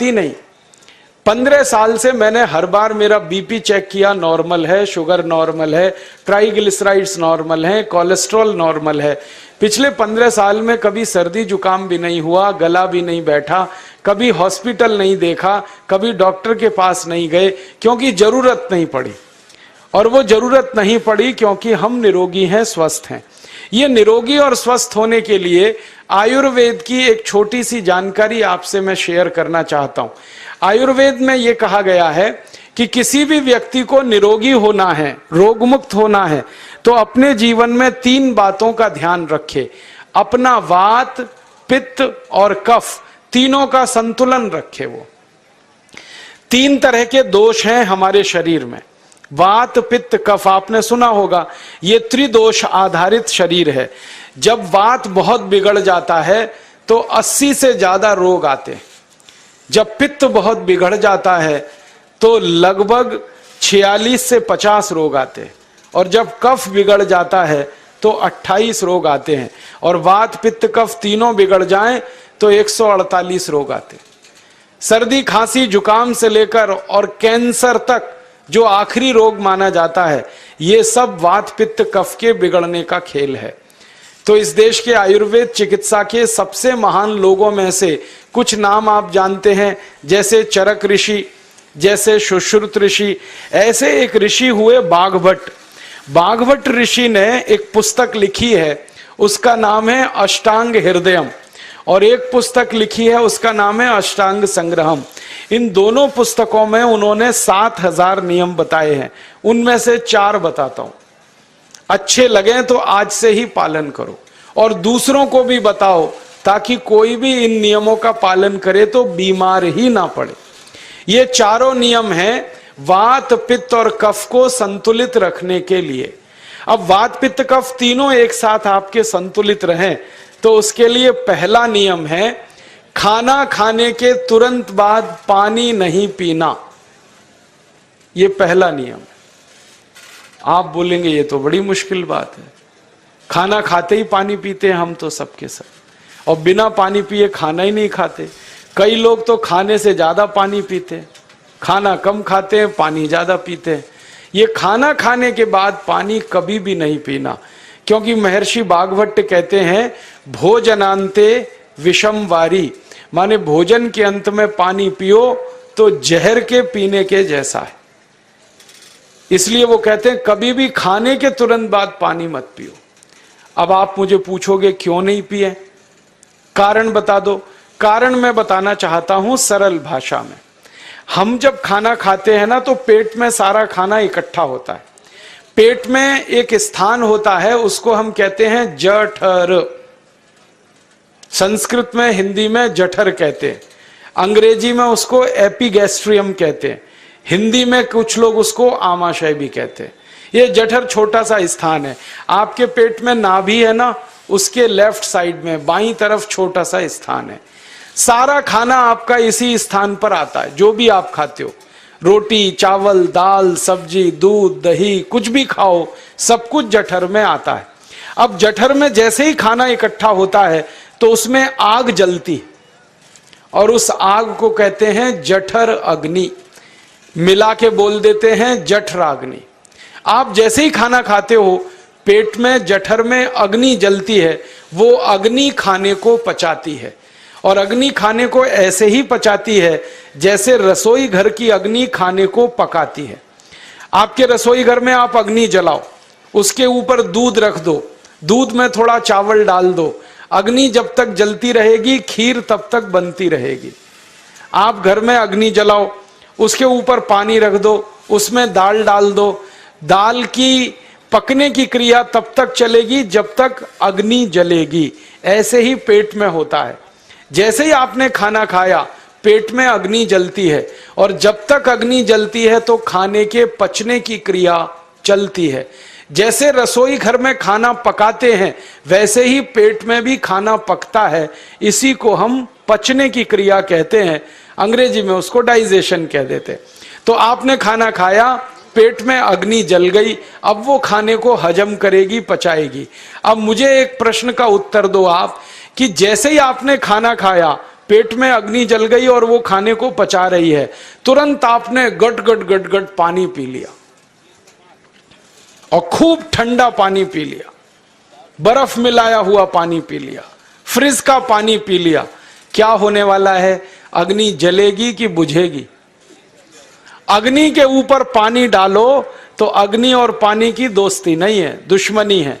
ही नहीं। 15 साल से मैंने हर बार मेरा बीपी चेक किया, नॉर्मल है, शुगर नॉर्मल है, ट्राइग्लिसराइड्स नॉर्मल है, कोलेस्ट्रॉल नॉर्मल है। पिछले 15 साल में कभी सर्दी जुकाम भी नहीं हुआ, गला भी नहीं बैठा, कभी हॉस्पिटल नहीं देखा, कभी डॉक्टर के पास नहीं गए, क्योंकि जरूरत नहीं पड़ी। और वो जरूरत नहीं पड़ी क्योंकि हम निरोगी हैं, स्वस्थ हैं। ये निरोगी और स्वस्थ होने के लिए आयुर्वेद की एक छोटी सी जानकारी आपसे मैं शेयर करना चाहता हूं। आयुर्वेद में ये कहा गया है कि किसी भी व्यक्ति को निरोगी होना है, रोगमुक्त होना है, तो अपने जीवन में 3 बातों का ध्यान रखे। अपना वात, पित्त और कफ, तीनों का संतुलन रखे। वो 3 तरह के दोष हैं हमारे शरीर में, वात, पित्त, कफ। आपने सुना होगा, ये त्रिदोष आधारित शरीर है। जब वात बहुत बिगड़ जाता है तो 80 से ज्यादा रोग आते हैं। जब पित्त बहुत बिगड़ जाता है तो लगभग 46 से 50 रोग आते हैं। और जब कफ बिगड़ जाता है तो 28 रोग आते हैं। और वात, पित्त, कफ तीनों बिगड़ जाएं तो 148 रोग आते हैं। सर्दी, खांसी, जुकाम से लेकर और कैंसर तक जो आखिरी रोग माना जाता है, ये सब वात, पित्त, कफ के बिगड़ने का खेल है। तो इस देश के आयुर्वेद चिकित्सा के सबसे महान लोगों में से कुछ नाम आप जानते हैं, जैसे चरक ऋषि, जैसे सुश्रुत ऋषि। ऐसे एक ऋषि हुए बाघभट्ट। बाघभट्ट ऋषि ने एक पुस्तक लिखी है, उसका नाम है अष्टांग हृदयम, और एक पुस्तक लिखी है, उसका नाम है अष्टांग संग्रहम। इन दोनों पुस्तकों में उन्होंने 7000 नियम बताए हैं। उनमें से 4 बताता हूं, अच्छे लगे तो आज से ही पालन करो और दूसरों को भी बताओ, ताकि कोई भी इन नियमों का पालन करे तो बीमार ही ना पड़े। ये चारों नियम हैं वात, पित्त और कफ को संतुलित रखने के लिए। अब वात, पित्त, कफ तीनों एक साथ आपके संतुलित रहें तो उसके लिए पहला नियम है, खाना खाने के तुरंत बाद पानी नहीं पीना। ये पहला नियम है। आप बोलेंगे ये तो बड़ी मुश्किल बात है, खाना खाते ही पानी पीते हैं हम तो सबके सब, और बिना पानी पिए खाना ही नहीं खाते। कई लोग तो खाने से ज्यादा पानी पीते हैं, खाना कम खाते हैं, पानी ज्यादा पीते हैं। ये खाना खाने के बाद पानी कभी भी नहीं पीना, क्योंकि महर्षि बाघभट्ट कहते हैं भोजनांते विषम वारी, माने भोजन के अंत में पानी पियो तो जहर के पीने के जैसा है। इसलिए वो कहते हैं कभी भी खाने के तुरंत बाद पानी मत पियो। अब आप मुझे पूछोगे क्यों नहीं पिए, कारण बता दो। कारण मैं बताना चाहता हूं सरल भाषा में। हम जब खाना खाते हैं ना तो पेट में सारा खाना इकट्ठा होता है। पेट में एक स्थान होता है, उसको हम कहते हैं जठर। संस्कृत में, हिंदी में जठर कहते हैं, अंग्रेजी में उसको एपिगैस्ट्रियम कहते हैं, हिंदी में कुछ लोग उसको आमाशय भी कहते हैं। ये जठर छोटा सा स्थान है। आपके पेट में नाभि है ना, उसके लेफ्ट साइड में बाईं तरफ छोटा सा स्थान है। सारा खाना आपका इसी स्थान पर आता है। जो भी आप खाते हो, रोटी, चावल, दाल, सब्जी, दूध, दही, कुछ भी खाओ, सब कुछ जठर में आता है। अब जठर में जैसे ही खाना इकट्ठा होता है तो उसमें आग जलती है, और उस आग को कहते हैं जठर अग्नि। मिला के बोल देते हैं जठराग्नि। आप जैसे ही खाना खाते हो, पेट में जठर में अग्नि जलती है। वो अग्नि खाने को पचाती है, और अग्नि खाने को ऐसे ही पचाती है जैसे रसोई घर की अग्नि खाने को पकाती है। आपके रसोई घर में आप अग्नि जलाओ, उसके ऊपर दूध रख दो, दूध में थोड़ा चावल डाल दो, अग्नि जब तक जलती रहेगी खीर तब तक बनती रहेगी। आप घर में अग्नि जलाओ, उसके ऊपर पानी रख दो, उसमें दाल डाल दो, दाल की पकने की क्रिया तब तक चलेगी जब तक अग्नि जलेगी। ऐसे ही पेट में होता है। जैसे ही आपने खाना खाया, पेट में अग्नि जलती है, और जब तक अग्नि जलती है तो खाने के पचने की क्रिया चलती है। जैसे रसोई घर में खाना पकाते हैं, वैसे ही पेट में भी खाना पकता है। इसी को हम पचने की क्रिया कहते हैं, अंग्रेजी में उसको डाइजेशन कह देते हैं। तो आपने खाना खाया, पेट में अग्नि जल गई, अब वो खाने को हजम करेगी, पचाएगी। अब मुझे एक प्रश्न का उत्तर दो आप, कि जैसे ही आपने खाना खाया, पेट में अग्नि जल गई और वो खाने को पचा रही है, तुरंत आपने गट गट गट गट पानी पी लिया और खूब ठंडा पानी पी लिया, बर्फ मिलाया हुआ पानी पी लिया, फ्रिज का पानी पी लिया। क्या होने वाला है? अग्नि जलेगी कि बुझेगी? अग्नि के ऊपर पानी डालो तो अग्नि और पानी की दोस्ती नहीं है, दुश्मनी है।